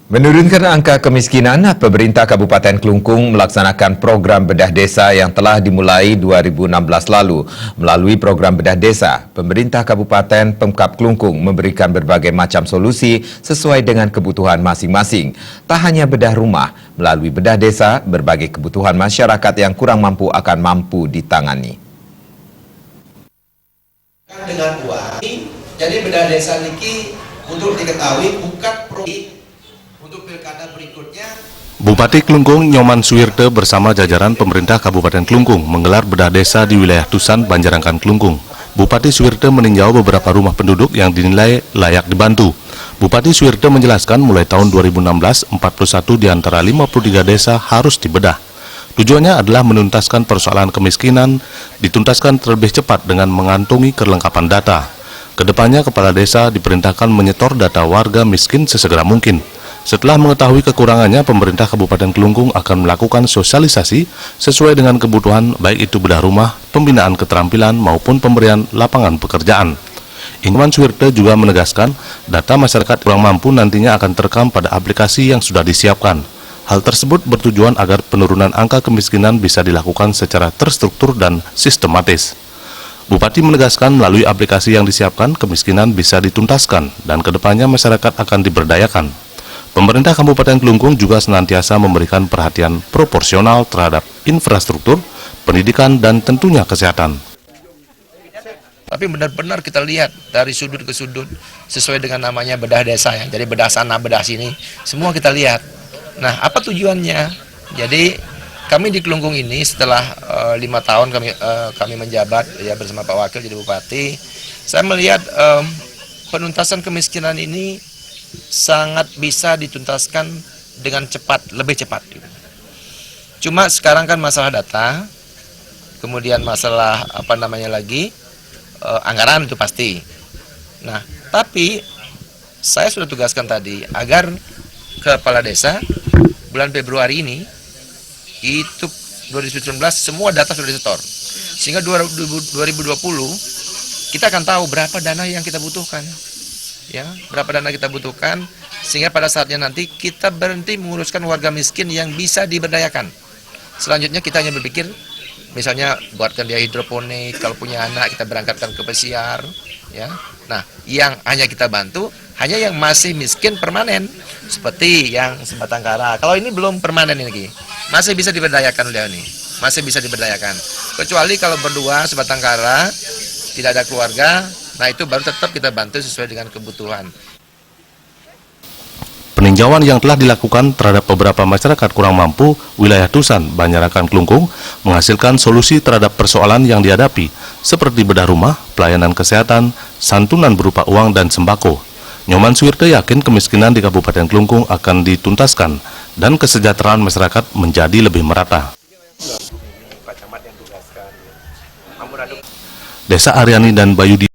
Menurunkan angka kemiskinan, pemerintah Kabupaten Klungkung melaksanakan program bedah desa yang telah dimulai 2016 lalu. Melalui program bedah desa, pemerintah Kabupaten Pemkab Klungkung memberikan berbagai macam solusi sesuai dengan kebutuhan masing-masing. Tak hanya bedah rumah, melalui bedah desa, berbagai kebutuhan masyarakat yang kurang mampu akan mampu ditangani. Dengan uang, jadi bedah desa niki untuk diketahui bukan untuk pilkada berikutnya. Bupati Klungkung Nyoman Suwirte bersama jajaran pemerintah Kabupaten Klungkung menggelar bedah desa di wilayah Tusan, Banjarangkan, Klungkung. Bupati Suwirte meninjau beberapa rumah penduduk yang dinilai layak dibantu. Bupati Suwirte menjelaskan mulai tahun 2016, 41 di antara 53 desa harus dibedah. Tujuannya adalah menuntaskan persoalan kemiskinan, dituntaskan terlebih cepat dengan mengantongi kelengkapan data. Kedepannya, kepala desa diperintahkan menyetor data warga miskin sesegera mungkin. Setelah mengetahui kekurangannya, pemerintah Kabupaten Klungkung akan melakukan sosialisasi sesuai dengan kebutuhan, baik itu bedah rumah, pembinaan keterampilan, maupun pemberian lapangan pekerjaan. Nyoman Suwirte juga menegaskan, data masyarakat kurang mampu nantinya akan terekam pada aplikasi yang sudah disiapkan. Hal tersebut bertujuan agar penurunan angka kemiskinan bisa dilakukan secara terstruktur dan sistematis. Bupati menegaskan melalui aplikasi yang disiapkan, kemiskinan bisa dituntaskan dan kedepannya masyarakat akan diberdayakan. Pemerintah Kabupaten Klungkung juga senantiasa memberikan perhatian proporsional terhadap infrastruktur, pendidikan, dan tentunya kesehatan. Tapi benar-benar kita lihat dari sudut ke sudut sesuai dengan namanya bedah desa ya. Jadi bedah sana, bedah sini, semua kita lihat. Nah, apa tujuannya? Jadi kami di Klungkung ini setelah 5 tahun kami menjabat ya bersama Pak Wakil jadi bupati, saya melihat penuntasan kemiskinan ini sangat bisa dituntaskan dengan cepat, lebih cepat. Cuma sekarang kan masalah data, kemudian masalah anggaran itu pasti. Nah, tapi saya sudah tugaskan tadi agar kepala desa bulan Februari ini itu 2019 semua data sudah disetor, sehingga 2020 kita akan tahu berapa dana yang kita butuhkan. Ya, berapa dana kita butuhkan, sehingga pada saatnya nanti kita berhenti menguruskan warga miskin yang bisa diberdayakan. Selanjutnya kita hanya berpikir, misalnya buatkan dia hidroponik, kalau punya anak kita berangkatkan ke pesiar, ya. Nah, yang hanya kita bantu hanya yang masih miskin permanen, seperti yang sebatang kara. Kalau ini belum permanen ini, masih bisa diberdayakan oleh ini, masih bisa diberdayakan. Kecuali kalau berdua sebatang kara, tidak ada keluarga. Nah, itu baru tetap kita bantu sesuai dengan kebutuhan. Peninjauan yang telah dilakukan terhadap beberapa masyarakat kurang mampu wilayah Tusan, Banjarangkan, Klungkung menghasilkan solusi terhadap persoalan yang dihadapi seperti bedah rumah, pelayanan kesehatan, santunan berupa uang dan sembako. Nyoman Suwirte yakin kemiskinan di Kabupaten Klungkung akan dituntaskan dan kesejahteraan masyarakat menjadi lebih merata. Desa Aryani dan Bayudi